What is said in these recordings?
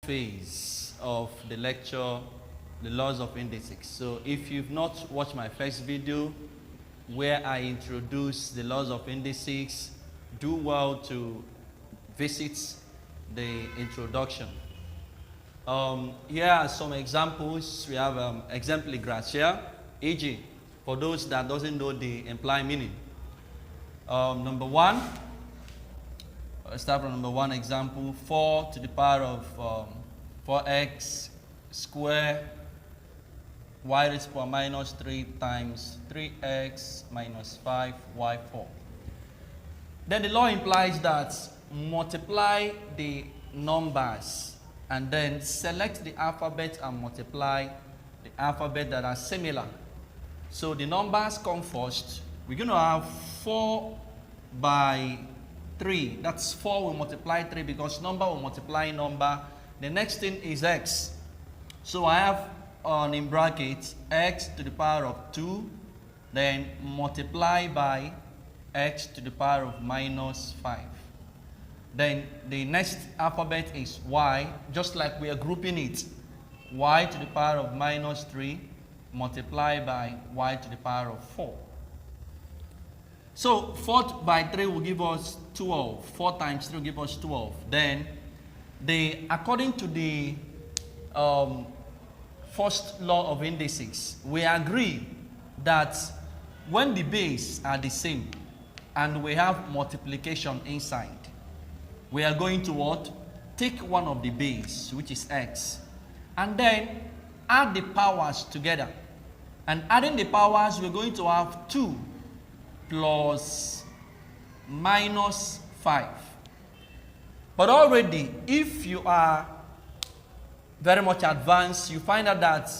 phase of the lecture, the laws of indices. So if you've not watched my first video where I introduce the laws of indices, do well to visit the introduction. Here are some examples. We have exemplary graphs here, e.g., for those that doesn't know the implied meaning. Number one, let's start from number one example, 4 to the power of 4x squared y raised to the power minus 3 times 3x minus 5y4. Then the law implies that multiply the numbers and then select the alphabet and multiply the alphabet that are similar. So the numbers come first. We're going to have 4 by 3. That's 4 will multiply 3 because number will multiply number. The next thing is x. So I have in brackets x to the power of 2, then multiply by x to the power of minus 5. Then the next alphabet is y, just like we are grouping it. Y to the power of minus 3 multiply by y to the power of 4. So 4 by 3 will give us 12. 4 times 3 will give us 12. Then according to the first law of indices, we agree that when the base are the same and we have multiplication inside, we are going to what? Take one of the base, which is x, and then add the powers together. And adding the powers, we're going to have 2 plus minus 5. But already, if you are very much advanced, you find out that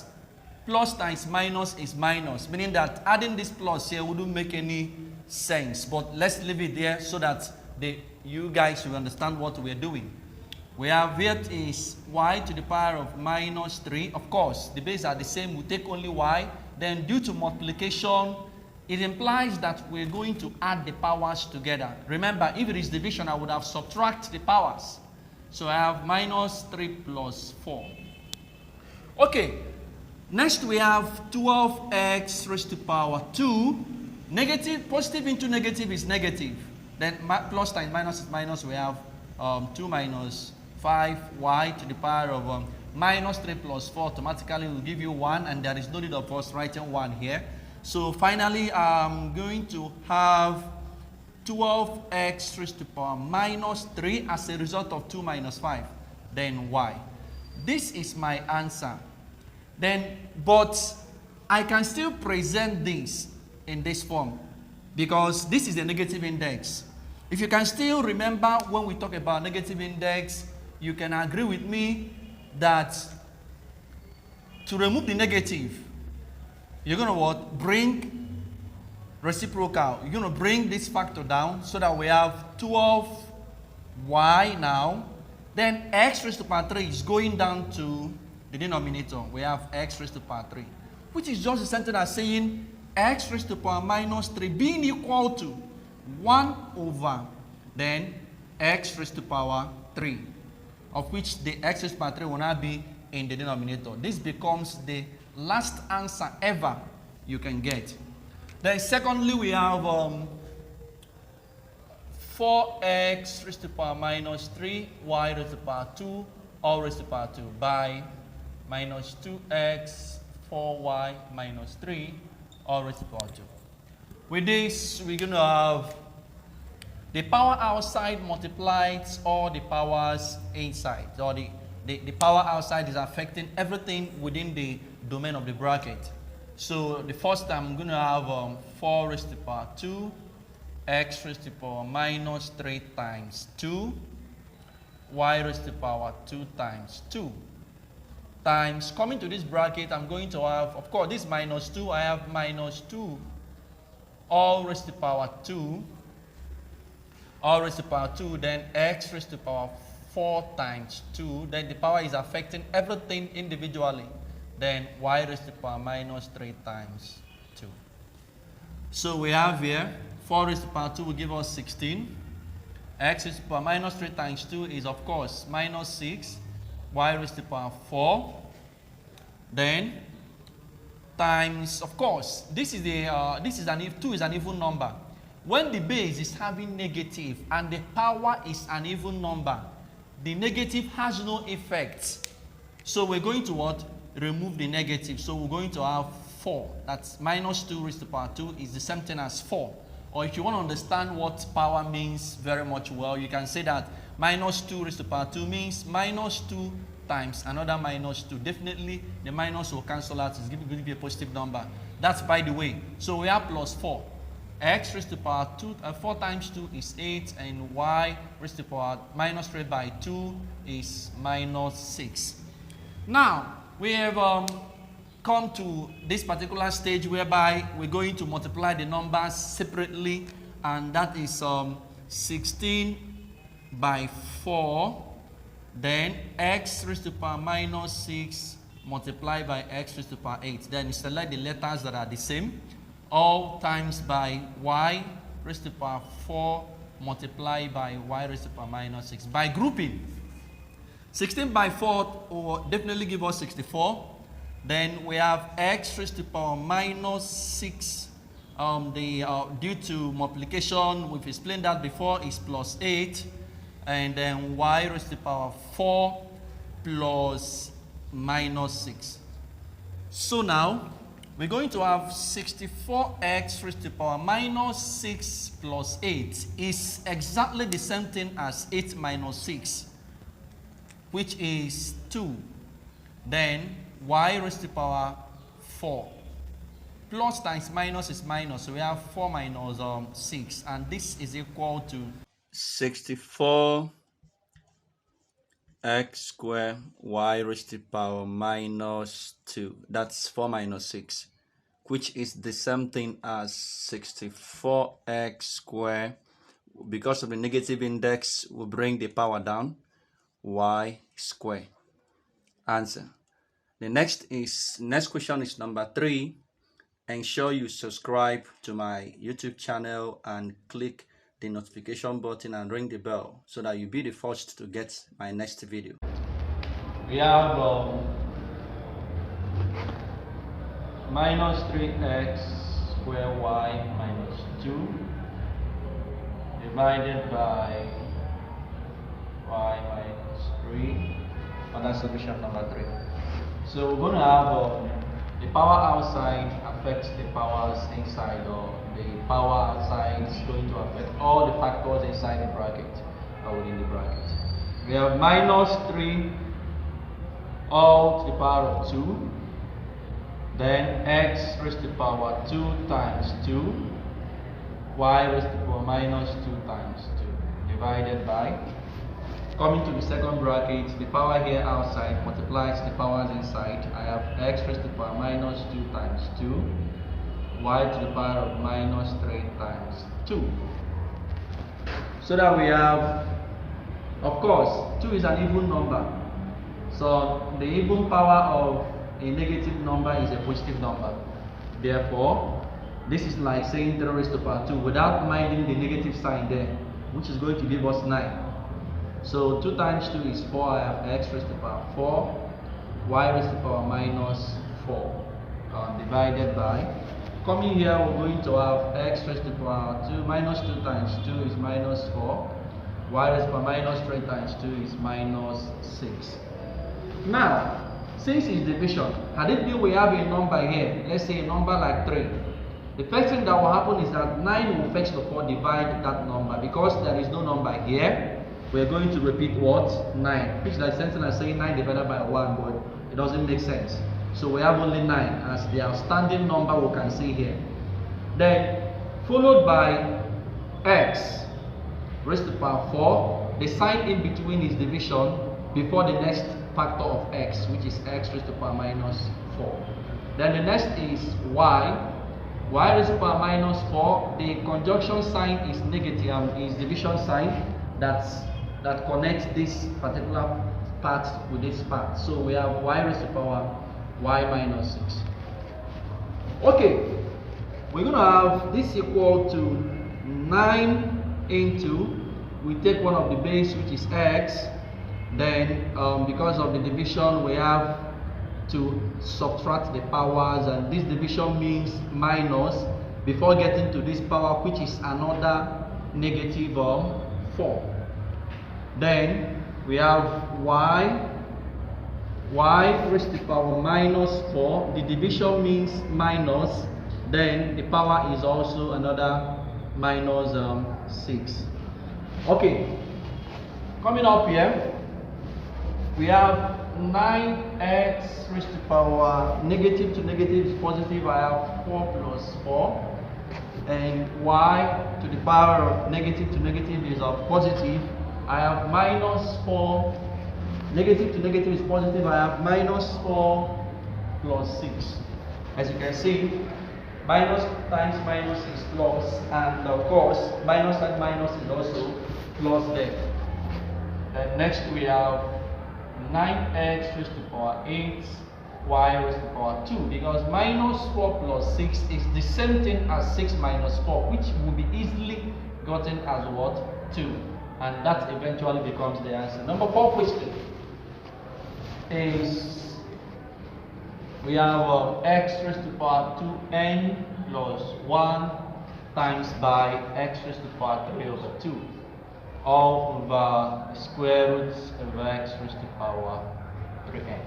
plus times minus is minus, meaning that adding this plus here wouldn't make any sense. But let's leave it there so that you guys will understand what we're doing. We have here is y to the power of minus 3. Of course, the bases are the same. We take only y. Then due to multiplication, it implies that we're going to add the powers together. Remember, if it is division, I would have subtracted the powers. So I have minus 3 plus 4. Okay, next we have 12x raised to power 2. Negative, positive into negative is negative. Then plus times minus is minus. We have 2 minus 5y to the power of minus 3 plus 4 automatically will give you 1, and there is no need of us writing 1 here. So finally, I'm going to have 12x raised to the power minus 3 as a result of 2 minus 5. Then y. This is my answer. Then, but I can still present this in this form because this is the negative index. If you can still remember when we talk about negative index, you can agree with me that to remove the negative, you're going to what? Bring reciprocal. You're going to bring this factor down so that we have 12y now. Then x raised to the power 3 is going down to the denominator. We have x raised to the power 3, which is just the same thing as saying x raised to the power minus 3 being equal to 1 over then x raised to the power 3, of which the x raised to the power 3 will now be in the denominator. This becomes the last answer ever you can get. Then secondly, we have 4x raised to the power minus 3 y raised to the power 2 all raised to the power 2 by minus 2x 4y minus 3 all raised to the power 2. With this, we're going to have the power outside multiplies all the powers inside. So the power outside is affecting everything within the domain of the bracket. So the first time I'm going to have 4 raised to the power 2, x raised to the power minus 3 times 2, y raised to the power 2 times 2, times, coming to this bracket, I'm going to have, of course, this minus 2, I have minus 2, all raised to the power 2, all raised to the power 2, then x raised to the power 4 times 2, then the power is affecting everything individually. Then y raised to the power minus 3 times 2. So we have here 4 raised to the power 2 will give us 16. X raised to the power minus 3 times 2 is, of course, minus 6. y raised to the power 4, then times, of course, this is an if 2 is an even number. When the base is having negative and the power is an even number, the negative has no effect. So we're going to what? Remove the negative. So we're going to have 4. That's minus 2 raised to the power 2 is the same thing as 4. Or if you want to understand what power means very much well, you can say that minus 2 raised to the power 2 means minus 2 times another minus 2. Definitely the minus will cancel out. It's going to be a positive number. That's by the way. So we have plus 4. X raised to the power 2, 4 times 2 is 8, and y raised to the power minus 3 by 2 is minus 6. Now, we have come to this particular stage whereby we're going to multiply the numbers separately, and that is 16 by 4, then x raised to the power minus 6 multiplied by x raised to the power 8. Then select the letters that are the same, all times by y raised to the power 4 multiplied by y raised to the power minus 6. By grouping, 16 by 4 will definitely give us 64. Then we have x raised to the power minus 6. Due to multiplication, we've explained that before, is plus 8. And then y raised to the power 4 plus minus 6. So now, we're going to have 64x raised to the power minus 6 plus 8 is exactly the same thing as 8 minus 6, which is 2. Then y raised to the power 4. Plus times minus is minus, so we have 4 minus 6, and this is equal to 64 x squared y raised to the power minus 2. That's 4 minus 6, which is the same thing as 64x squared. Because of the negative index, we'll bring the power down, y squared. Answer. The next question is number 3. Ensure you subscribe to my YouTube channel and click the notification button and ring the bell so that you'll be the first to get my next video. We have minus 3x squared y minus 2 divided by y minus 3. And that's solution number 3. So we're going to have the power outside affects the powers inside, or the power outside is going to affect all the factors inside the bracket or within the bracket. We have minus 3 all to the power of 2, then x raised to the power 2 times 2, y raised to the power minus 2 times 2 divided by, coming to the second bracket, the power here outside multiplies the powers inside. I have x raised to the power minus 2 times 2, y to the power of minus 3 times 2. So that we have, of course, 2 is an even number. So the even power of a negative number is a positive number. Therefore, this is like saying 3 raised to the power 2 without minding the negative sign there, which is going to give us 9. So 2 times 2 is 4. I have x raised to the power 4, y raised to the power minus 4 divided by, coming here we're going to have x raised to the power 2 minus 2 times 2 is minus 4, y raised to the power minus 3 times 2 is minus 6. Now, since it's division, had it been we have a number here, let's say a number like 3, the first thing that will happen is that 9 will fetch the 4, divide that number. Because there is no number here, we're going to repeat what? 9. Which is the same thing as saying 9 divided by 1, but it doesn't make sense. So we have only 9 as the outstanding number we can see here. Then, followed by x raised to the power 4. The sign in between is division before the next factor of x, which is x raised to the power minus 4. Then the next is y raised to the power minus 4. The conjunction sign is negative, is division sign that connects this particular part with this part. So we have y raised to the power y minus 6. Okay, we're going to have this equal to 9 into, we take one of the base which is x, Then because of the division, we have to subtract the powers, and this division means minus before getting to this power, which is another negative 4. Then we have y raised to the power minus 4. The division means minus, then the power is also another minus 6. Okay, coming up here, we have 9x raised to the power negative to negative is positive. I have 4 plus 4. And y to the power of negative to negative is positive. I have minus 4. Negative to negative is positive. I have minus 4 plus 6. As you can see, minus times minus is plus, and of course, minus and minus is also plus there. And next we have 9x raised to the power 8, y raised to the power 2, because minus 4 plus 6 is the same thing as 6 minus 4, which will be easily gotten as what? 2. And that eventually becomes the answer. Number 4 question is, we have x raised to the power 2n plus 1 times by x raised to the power 3 over 2, all over square root of x raised to the power 3n.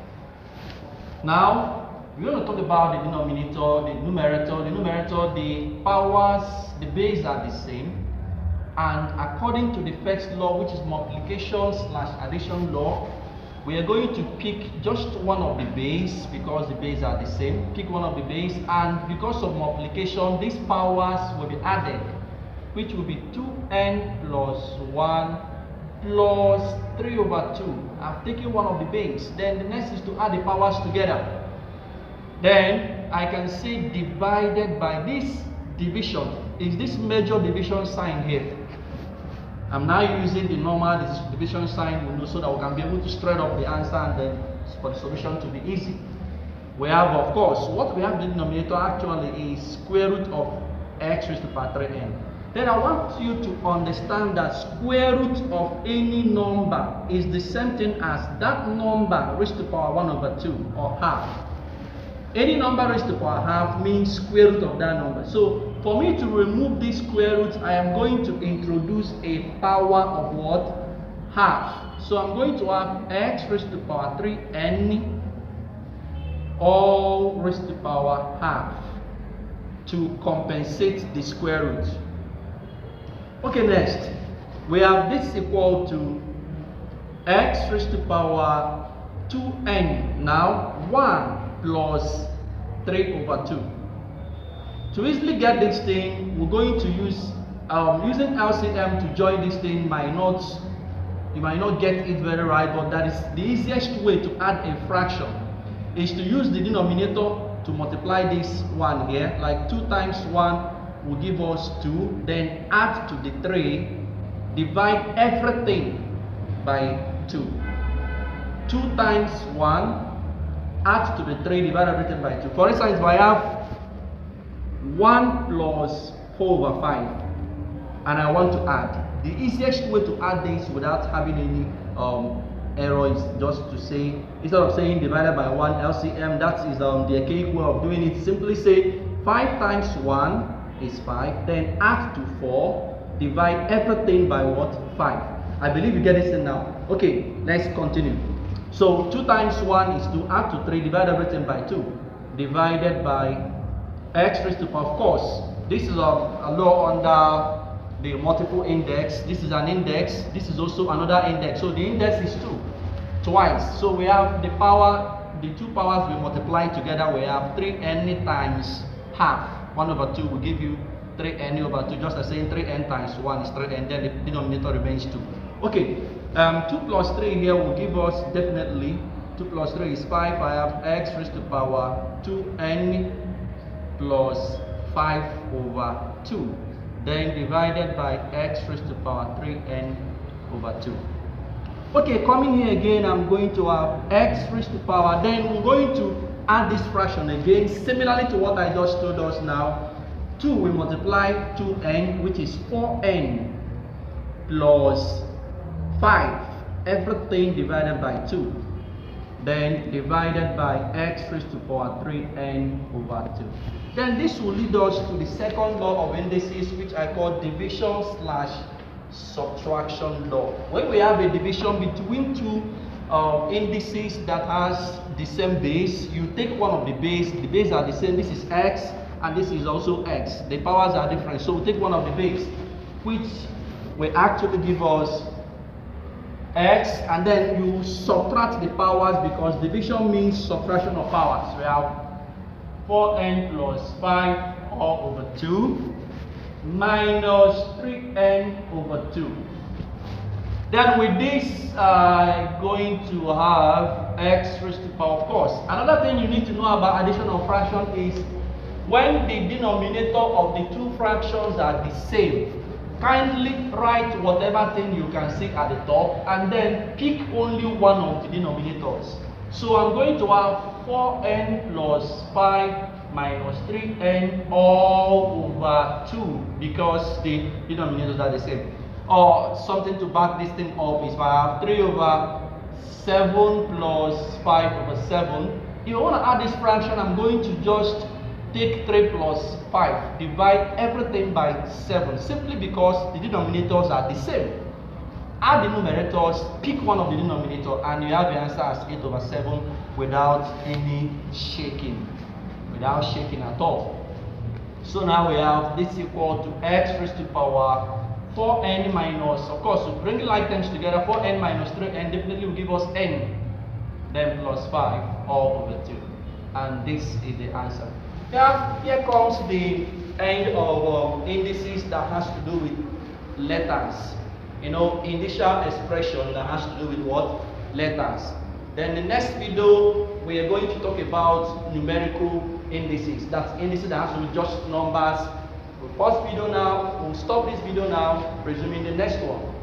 Now, we're going to talk about the denominator, the numerator. The numerator, the powers, the base are the same. And according to the first law, which is multiplication slash addition law, we are going to pick just one of the base because the base are the same. Pick one of the base, and because of multiplication, these powers will be added, which will be 2n plus 1 plus 3 over 2. I've taken one of the base. Then the next is to add the powers together. Then I can say divided by this division. Is this major division sign here? I'm now using the normal division sign so that we can be able to straight up the answer, and then for the solution to be easy. We have, of course, what we have in the denominator actually is square root of x raised to the power 3n. Then I want you to understand that square root of any number is the same thing as that number raised to the power 1 over 2, or half. Any number raised to the power half means square root of that number. So for me to remove this square root, I am going to introduce a power of what? Half. So I'm going to have x raised to the power 3n all raised to the power half to compensate the square root. Okay, next we have this equal to x raised to the power 2n. Now 1 plus 3 over 2. To easily get this thing, we're going to use using LCM to join this thing. You might not get it very right, but that is the easiest way to add a fraction, is to use the denominator to multiply this one here. Like 2 times 1 will give us 2, then add to the 3, divide everything by 2. 2 times 1, add to the 3, divide everything by 2. For instance, if I have 1 plus 4 over 5 and I want to add, the easiest way to add this without having any error is just to say, instead of saying divided by 1 LCM, that is the archaic way of doing it. Simply say 5 times 1 is 5, then add to 4, divide everything by what? 5. I believe you get this thing now. Okay, let's continue. So 2 times 1 is 2, add to 3, divide everything by 2, divided by x raised to the power. Of course, this is a law under the multiple index. This is an index, this is also another index. So the index is 2 twice. So we have the power, the two powers we multiply together. We have 3n times half. 1 over 2 will give you 3n over 2, just as saying 3n times 1 is 3n, then the denominator remains 2. Okay, 2 plus 3 here will give us definitely 2 plus 3 is 5. I have x raised to the power 2n plus 5 over 2, then divided by x raised to the power 3n over 2. Okay, coming here again, I'm going to have x raised to the power, then we're going to add this fraction again, similarly to what I just told us now. 2 will multiply 2n, which is 4n plus 5 everything divided by 2, then divided by x raised to power 3n over 2. Then this will lead us to the second law of indices, which I call division slash subtraction law. When we have a division between two indices that has the same base, you take one of the base are the same. This is x and this is also x. The powers are different, so we take one of the base, which will actually give us x, and then you subtract the powers because division means subtraction of powers. We have 4n plus 5 all over 2 minus 3n over 2. Then with this, going to have x raised to power, of course. Another thing you need to know about addition of fraction is when the denominator of the two fractions are the same, kindly write whatever thing you can see at the top and then pick only one of the denominators. So I'm going to have 4n plus 5 minus 3n all over 2 because the denominators are the same. Or something to back this thing up is if I have 3 over 7 plus 5 over 7. If I want to add this fraction, I'm going to just take 3 plus 5, divide everything by 7, simply because the denominators are the same. Add the numerators, pick one of the denominator, and you have the answer as 8 over 7 without any shaking, at all. So now we have this equal to x raised to power 4n minus, of course, we bring like terms together, 4n minus 3n definitely will give us n, then plus 5 all over 2. And this is the answer. Here comes the end of indices that has to do with letters. You know, initial expression that has to do with what? Letters. Then the next video, we are going to talk about numerical indices. That's indices that has to do with just numbers. We'll pause video now, we'll stop this video now, resuming the next one.